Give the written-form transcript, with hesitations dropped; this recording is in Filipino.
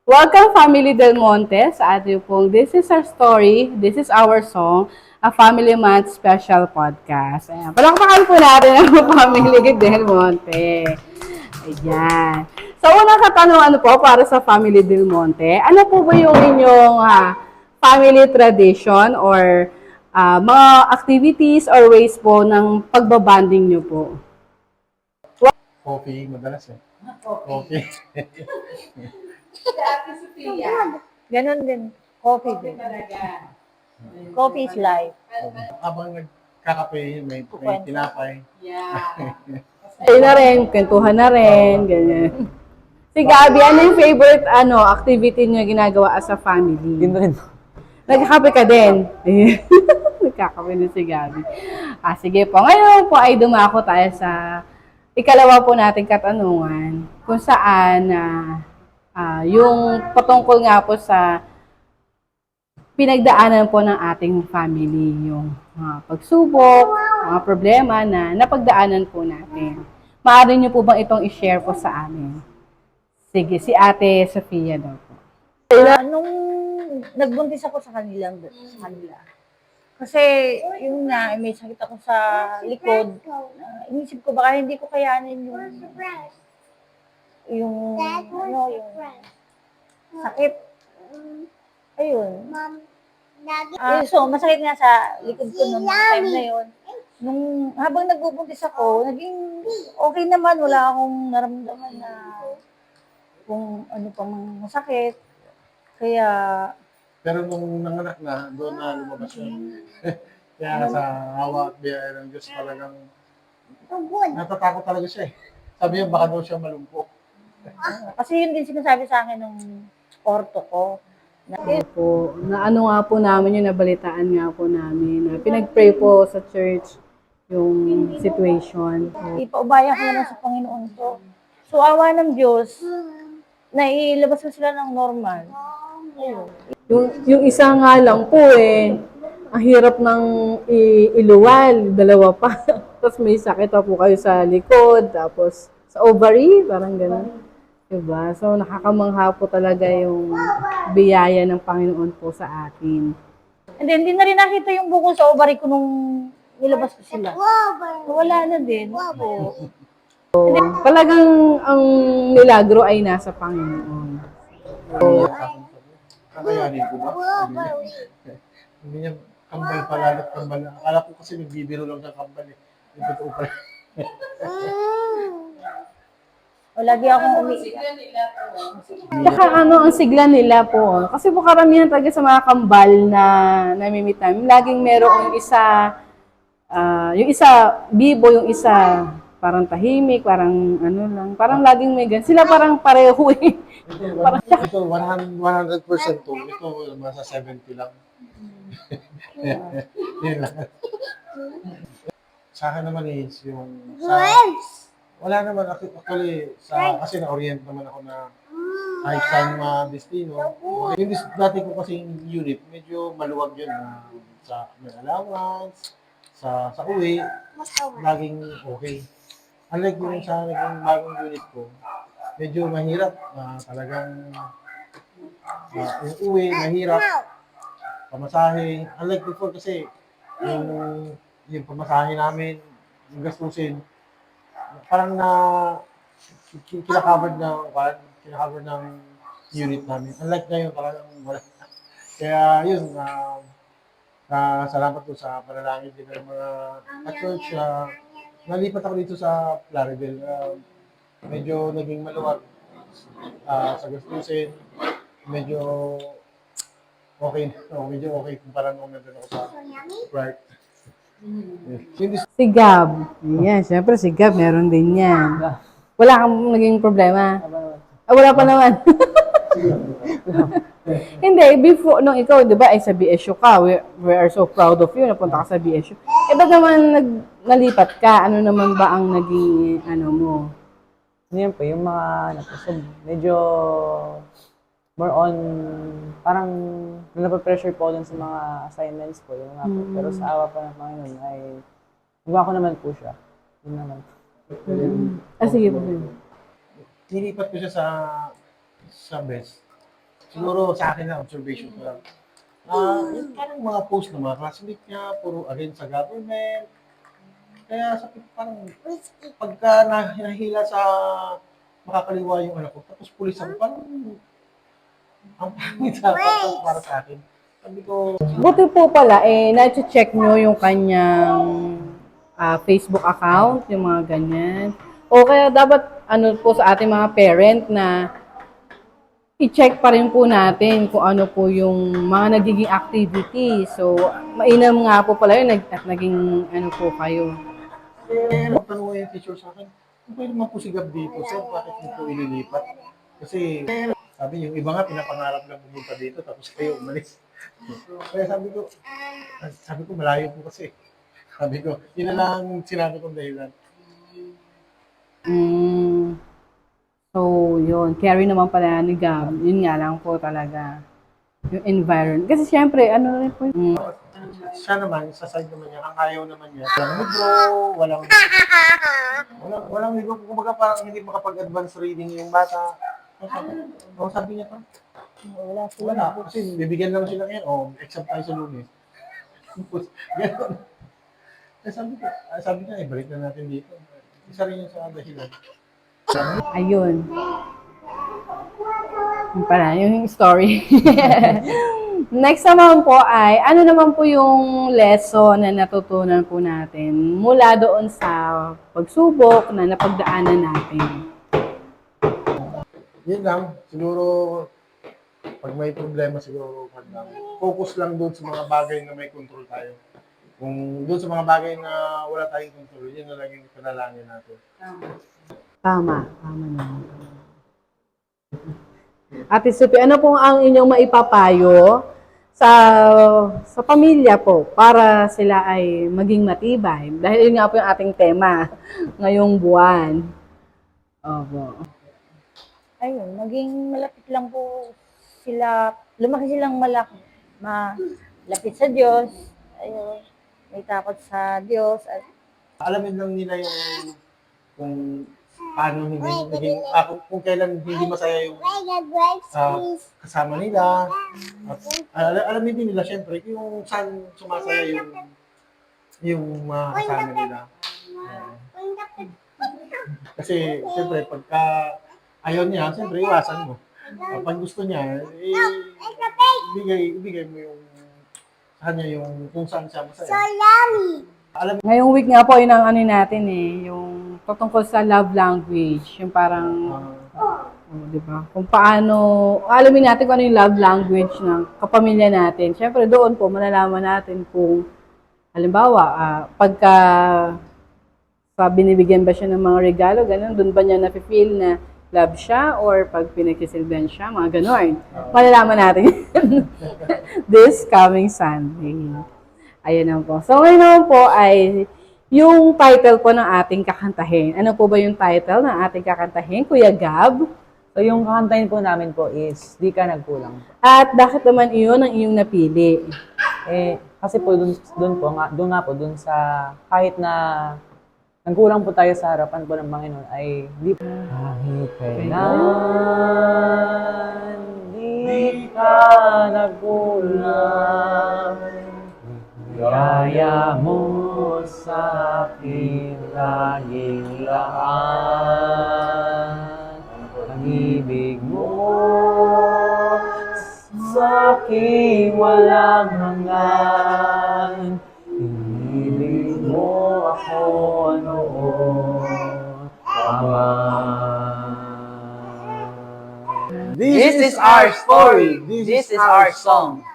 Welcome Family Del Monte sa ating pong This is Our Story, This is Our Song, a Family Month Special Podcast. Ayan. Palakpakan po natin ang Family Del Monte. Ayan. So, unang katanungan po para sa Family Del Monte, ano po ba yung inyong family tradition or mga activities or ways po ng pagbabanding nyo po? Coffee, madalas eh. Coffee. Si Ate Sophia. Ganon din. Coffee din. Talaga. Coffee is life. Habang nagkakape, may tinapay. Yeah. Ayun na rin, kwentuhan na rin, ganyan. Si Gabi, ano yung favorite activity niyo ginagawa as a family? Yun rin. Nagkakape ka din. Nagkakape din si Gabi. Sige po. Ngayon po ay dumako tayo sa ikalawa po nating katanungan kung saan yung patungkol nga po sa pinagdaanan po ng ating family, yung pagsubok, mga problema na napagdaanan po natin. Maaari niyo po bang itong i-share po sa amin? Sige, si Ate Sophia daw po. Nung nagbuntis ako sa kanila. Kasi yung may sakit ako sa likod. Inisip ko baka hindi ko kayanin yung sakit. Ayun. So, masakit nga sa likod ko noong time na yun. Nung habang nagbubuntis ako, naging okay naman. Wala akong naramdaman na kung ano pang masakit. Kaya, Pero nung nanganak na, doon na lumabas yun. Kaya sa hawa at biyaya ng Diyos talagang natatakot talaga siya eh. Sabi niya baka daw siya malumpo. kasi yun din sinasabi sa akin ng orto ko. Po, na ano nga po namin yung nabalitaan nga po namin. Pinag-pray po sa church yung situation. Ipaubaya ko na lang sa Panginoon to. So, awa ng Diyos, nailabas ko sila ng normal. Ayun. Yung isa nga lang po ang hirap ng iluwal, dalawa pa. Tapos may sakit pa po kayo sa likod, tapos sa ovary, parang gano'n. Diba? So nakakamangha po talaga yung biyaya ng Panginoon po sa atin. And then, hindi na rin nakita yung bukol sa ovary ko nung nilabas ko sila. So, wala na din. So, Talagang ang milagro ay nasa Panginoon. Kakayanin ko ba? Hindi niya kambal pala, kambal. Akala ko kasi nagbibiro lang sa kambal eh. Yung totoo pala. o lagi akong umiiyak. Saka ang sigla nila po. Kasi po karamihan talaga sa mga kambal na namimit namin, laging merong yung isa bibo, yung isa parang tahimik, parang lang. Parang laging may ganun. Sila parang pareho eh. Ito 100% to. Ito nasa 70 lang. Yun lang. Sa akin naman is yung wala naman actually kasi na-orient naman ako na kahit saan destino. Yung dati ko kasi unit, medyo maluwag yun sa may allowance, sa uwi, laging okay. Unlike yung sa naging bagong unit ko, medyo mahirap. Talagang yung uwi, mahirap. Pamasahe. Unlike before kasi, yung pamasahe namin, yung gastusin, parang kina-cover ng unit namin. Unlike ngayon, talagang wala. Kaya yun, salamat po sa panalangin din ng mga church. Nalipat ako dito sa Claribel. Medyo naging maluwag sa gastusin. Medyo okay. Medyo okay kumpara nung nandun ako sa Bright. Si Gab. Yan, syempre si Gab meron din yan. Wala kang naging problema? Wala pa naman. Hindi, before, nung ikaw, di ba, ay sa BSU ka, we are so proud of you, napunta ka sa BSU. Ba't naman nalipat ka? Ano naman ba ang naging, mo? Yan po, yung mga medyo more on, parang napapressure po dun sa mga assignments po. Yung nga po. Pero sa awa pa ng Panginoon ay, nagawa ko naman po siya. Yun naman. Sige po. Nilipat ko siya sa BES. siguro sa akin na observation ko lang. Yung parang mga post ng mga classmates niya, puro against sa government. Kaya sa parang pagka nahila sa makakaliwa yung anak ko, tapos pulis ako, parang ang pangit sa para sa akin. Sabi ko, Buti po pala, na-check nyo yung kanyang Facebook account, yung mga ganyan. O kaya dapat, ano po sa ating mga parent na i-check pa rin po natin kung ano po yung mga nagiging activity. So, mainam nga po pala yun, naging ano po kayo. nagtanong ko yung teacher sa akin, kung pwede man po sigab dito, sir, bakit niyo po ililipat? Kasi, sabi yung iba nga, pinapangarap lang pumunta dito, tapos kayo umalis. Kaya sabi ko, malayo po kasi. Sabi ko, yun na lang sinabi kong dahilan. So, yun. Carry naman pala ni Gab. Yun nga lang po talaga. Yung environment. Kasi syempre, ano rin po yung... Siya naman, sa side naman niya, ang ayaw naman niya. Walang libro, walang libro. Kumbaga parang hindi makapag-advance reading yung bata. Ano sabi niya pa? Wala. Kasi bibigyan lang sila ngayon. Exam tayo sa Lunes. Ganon. Sabi niya, balik na natin dito. Isa rin yung sa dahilan. Ayun. Yun pala, yung story. Next naman po ay, ano naman po yung lesson na natutunan po natin mula doon sa pagsubok na napagdaanan natin? Yun lang. Siguro, pag may problema siguro, focus lang doon sa mga bagay na may control tayo. Kung doon sa mga bagay na wala tayong control, yun na lang yung panalangin natin. Tama naman. Ate Sophie, ano po ang inyong maipapayo sa pamilya po para sila ay maging matibay? Dahil yun nga po yung ating tema ngayong buwan. Opo. Ayun, maging malapit lang po sila, lumaki silang malapit sa Diyos. Ayun, may takot sa Diyos. At Alamin lang nila yung kung paano kung kailan hindi masaya yung kasama nila. At alamin din nila syempre yung saan sumasaya yung mga kasama nila. Kasi syempre pagka ayaw niya, syempre iwasan mo. Pag gusto niya, ibigay mo yung sa kanya yung kung saan siya masaya. Ngayong week nga po, yun ang ano natin yung patungkol sa love language. Yung parang, di ba? Kung paano, alamin natin kung ano yung love language ng kapamilya natin. Siyempre doon po, malalaman natin kung, halimbawa, pagka binibigyan ba siya ng mga regalo, ganun, doon ba niya nafe-feel na love siya or pag pinagsisilbihan siya, mga ganun. Malalaman natin this coming Sunday. Ayan na po. So, ngayon naman po ay yung title po ng ating kakantahin. Ano po ba yung title ng ating kakantahin, Kuya Gab? So yung kakantahin po namin po is Di Ka Nagkulang po. At bakit naman iyon ang iyong napili? Kasi po doon sa kahit na nagkulang po tayo sa harapan po ng Panginoon ay di kahit kailan di ka nagkulang. Kaya mo sa aking laging lahat, ang ibig mo sa aking walang hanggan. Ibig mo ako noon pa man. This is our story. This is our song.